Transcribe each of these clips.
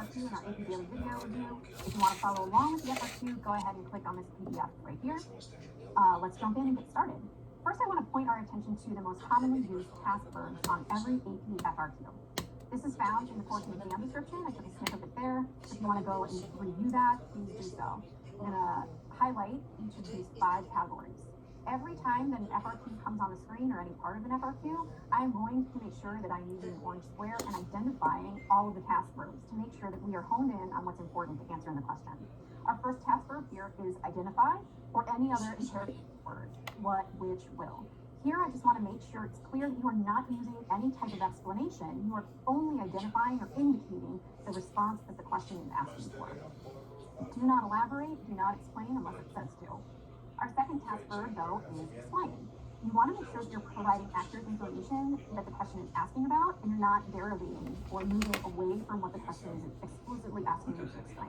FRQ in our AP Daily video review. If you want to follow along with the FRQ, go ahead and click on this PDF right here. Let's jump in and get started. First, I want to point our attention to the most commonly used task verbs on every AP FRQ. This is found in the course and exam description. I took a snip of it there. If you want to go and review that, please do so. I'm going to highlight each of these 5 categories. Every time that an FRQ comes on the screen or any part of an FRQ, I'm going to make sure that I'm using an orange square and identifying all of the task verbs to make sure that we are honed in on what's important to answering the question. Our first task verb here is identify, or any other imperative word, what, which, will. Here, I just want to make sure it's clear that you are not using any type of explanation. You are only identifying or indicating the response that the question is asking for. Do not elaborate, do not explain unless it says to. Our second task verb, though, is explain. You want to make sure that you're providing accurate information that the question is asking about, and you're not derivating or moving away from what the question is explicitly asking you to explain.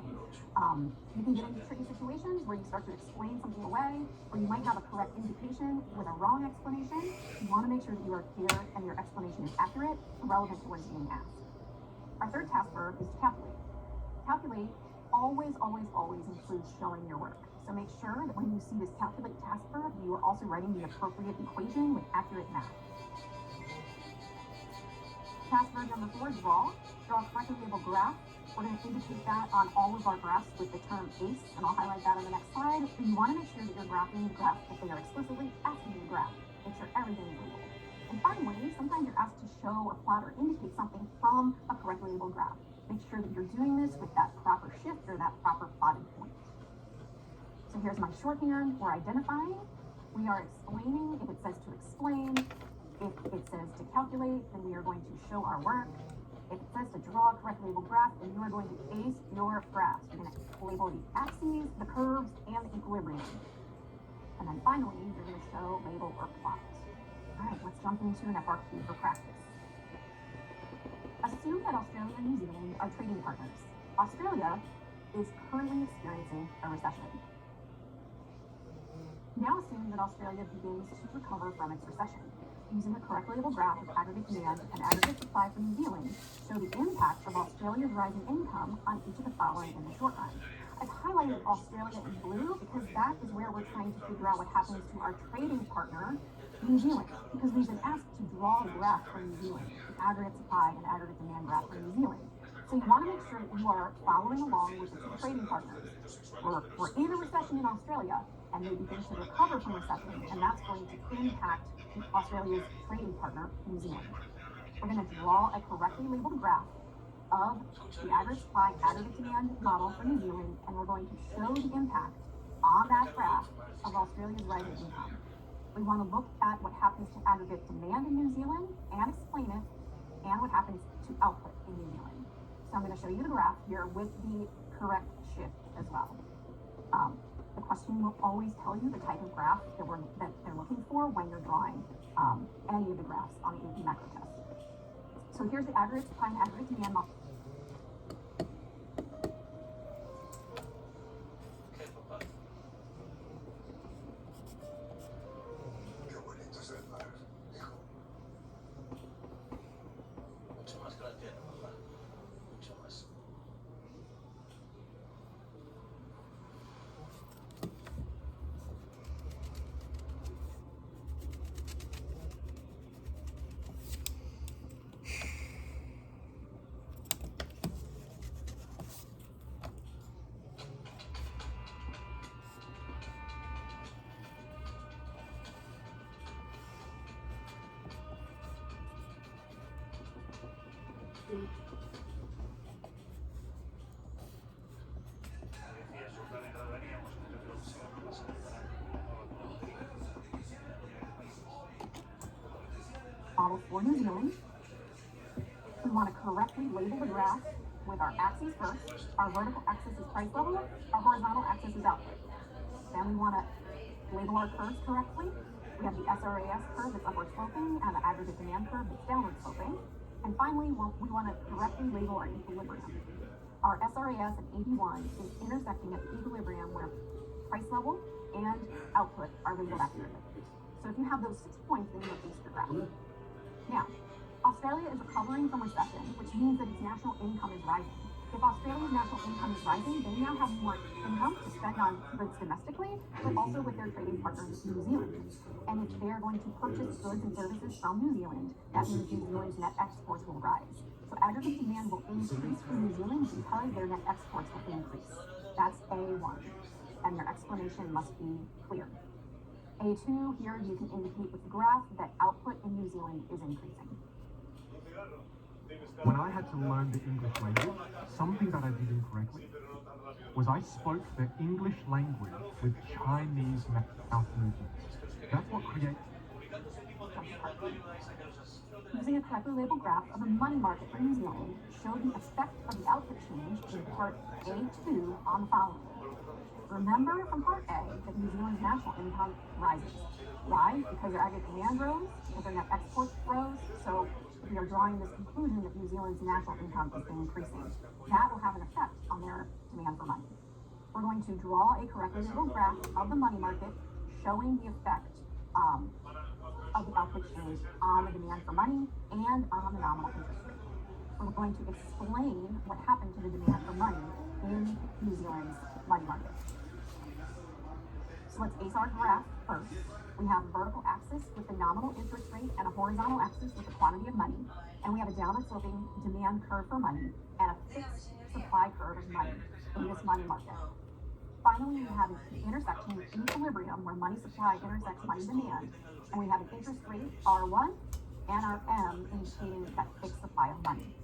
You can get into tricky situations where you start to explain something away, or you might have a correct indication with a wrong explanation. You want to make sure that you are clear and your explanation is accurate and relevant to what is being asked. Our third task verb is to calculate. Calculate always includes showing your work. So make sure that when you see this calculate task verb, you are also writing the appropriate equation with accurate math. Task verb number 4, draw. Draw a correctly labeled graph. We're going to indicate that on all of our graphs with the term ACE, and I'll highlight that on the next slide. So you want to make sure that you're graphing the graph that they are explicitly asking you to graph. Make sure everything is labeled. And finally, sometimes you're asked to show or plot or indicate something from a correctly labeled graph. Make sure that you're doing this with that proper shift or that proper plotted point. So here's my shorthand. We're identifying. We are explaining if it says to explain. If it says to calculate, then we are going to show our work. If it says to draw a correct label graph, then you are going to ace your graphs. You're going to label the axes, the curves, and the equilibrium. And then finally, you're going to show, label, or plot. All right, let's jump into an FRQ for practice. Assume that Australia and New Zealand are trading partners. Australia is currently experiencing a recession. Now assume that Australia begins to recover from its recession. Using the correct label graph of aggregate demand and aggregate supply for New Zealand, show the impact of Australia's rising income on each of the following in the short run. I've highlighted Australia in blue because that is where we're trying to figure out what happens to our trading partner, New Zealand, because we've been asked to draw a graph for New Zealand, the aggregate supply and aggregate demand graph for New Zealand. So you want to make sure that you are following along with the two trading partners. We're in a recession in Australia, and they begin to recover from recession, and that's going to impact Australia's trading partner, New Zealand. We're going to draw a correctly labeled graph of the aggregate supply, aggregate demand model for New Zealand, and we're going to show the impact on that graph of Australia's rising income. We want to look at what happens to aggregate demand in New Zealand and explain it, and what happens to output in New Zealand. So I'm going to show you the graph here with the correct shift as well. The question will always tell you the type of graph that they're looking for when you're drawing any of the graphs on the AP macro test. So here's the aggregate supply and aggregate demand model. Model for New Zealand. We want to correctly label the graph with our axes first. Our vertical axis is price level, our horizontal axis is output. Then we want to label our curves correctly. We have the SRAS curve that's upward sloping and the aggregate demand curve that's downward sloping. And finally, we want to correctly label our equilibrium. Our SRAS at 81 is intersecting at the equilibrium where price level and output are labeled accurately. So if you have those 6 points, then you have ace your graph. Now, Australia is recovering from recession, which means that its national income is rising. If Australia's national income is rising, they now have more income to spend on goods domestically, but also with their trading partners in New Zealand. And if they're going to purchase goods and services from New Zealand, that means New Zealand's net exports will rise. So aggregate demand will increase from New Zealand because their net exports will increase. That's A1, and your explanation must be clear. A2, here you can indicate with the graph that output in New Zealand is increasing. When I had to learn the English language, something that I did incorrectly was I spoke the English language with Chinese mouth movements. That's what creates... Using a correctly labeled graph of the money market for New Zealand showed the effect of the output change in part A2 on the following. Remember from part A that New Zealand's national income rises. Why? Because their aggregate demand rose, because their net exports rose, so we are drawing this conclusion that New Zealand's national income is increasing. That will have an effect on their demand for money. We're going to draw a correctly labeled graph of the money market showing the effect of the output change on the demand for money and on the nominal interest rate. We're going to explain what happened to the demand for money in New Zealand's money market. So let's ace our graph first. We have a vertical axis with the nominal interest rate and a horizontal axis with the quantity of money. And we have a downward sloping demand curve for money and a fixed supply curve of money in this money market. Finally, we have an intersection equilibrium where money supply intersects money demand. And we have an interest rate, R1, and our M indicating that fixed supply of money.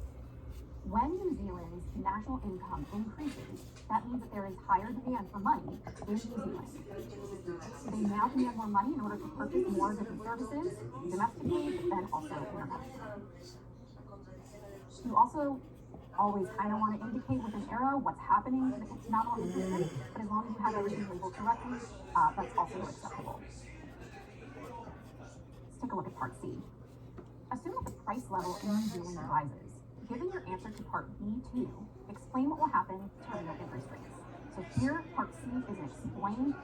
When New Zealand's national income increases, that means that there is higher demand for money in New Zealand. They now demand more money in order to purchase more goods and services domestically, but then also internationally. You also always kind of want to indicate with an arrow what's happening to the nominal interest rate, but as long as you have everything labeled correctly, that's also acceptable. Let's take a look at part C. Assume that the price level in New Zealand rises. Given your answer to part B2, explain what will happen to real interest rates. So here, part C is an explained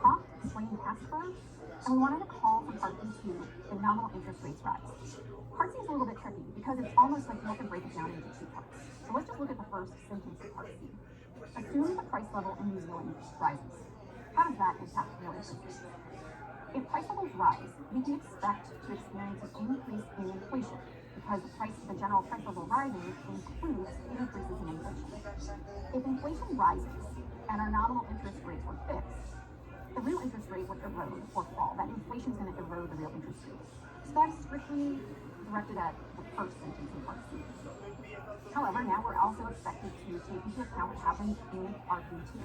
prompt, explained task verb, and we wanted to call from part B2 the nominal interest rates rise. Part C is a little bit tricky because it's almost like you have to break it down into two parts. So let's just look at the first sentence of part C. Assume the price level in New Zealand rises. How does that impact real interest rates? If price levels rise, we can expect to experience an increase in inflation because the general price level rising includes increases in inflation. If inflation rises and our nominal interest rates were fixed, the real interest rate would erode or fall. That inflation is going to erode the real interest rate. So that's strictly directed at the first sentence in part C. However, now we're also expected to take into account what happens in part B2.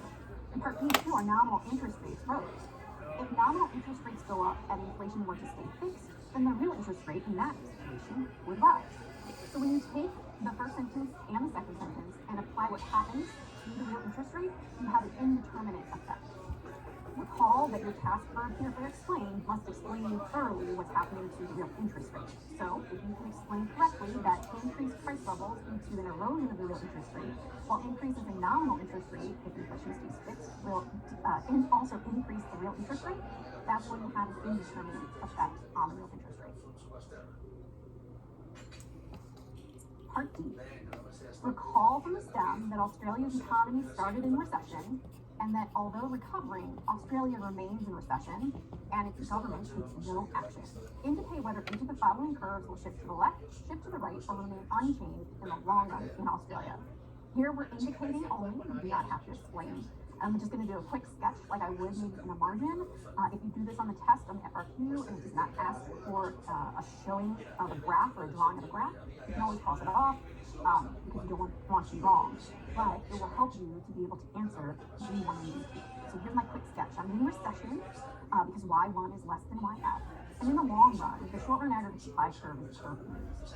In part B2, our nominal interest rates rose. If nominal interest rates go up and inflation were to stay fixed, then the real interest rate in that situation would rise. So when you take the first sentence and the second sentence and apply what happens to the real interest rate, you have an indeterminate effect. Recall that your task verb here for explain must explain thoroughly what's happening to the real interest rate. So if you can explain correctly that increased price levels lead to an erosion of the real interest rate, while increases in nominal interest rate, if inflation stays fixed, will also increase the real interest rate, that's when you have an indeterminate effect on the real interest rate. Part D. Recall from the stem that Australia's economy started in recession, and that although recovering, Australia remains in recession, and its government takes no action. Indicate whether each of the following curves will shift to the left, shift to the right, or remain unchanged in the long run in Australia. Here we're indicating only, you do not have to explain. I'm just going to do a quick sketch like I would maybe in a margin. If you do this on the test on the FRQ and it does not ask for a showing of a graph or a drawing of a graph, you can always cross it off because you don't want to be wrong. But it will help you to be able to answer D1 and D2. So here's my quick sketch. I'm in recession because Y1 is less than YF. And in the long run, the short run aggregate supply curve is the curve we use.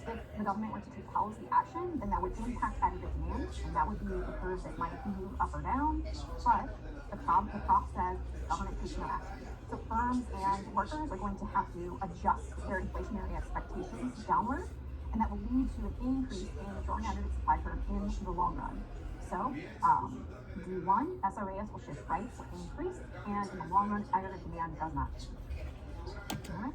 If the government were to take policy action, then that would impact aggregate demand, and that would be the curve that might move up or down. But the prop says government takes no action. So firms and workers are going to have to adjust their inflationary expectations downward, and that will lead to an increase in the short run aggregate supply curve in the long run. So D1, SRAS will shift right, will increase, and in the long run, aggregate demand does not change. All right.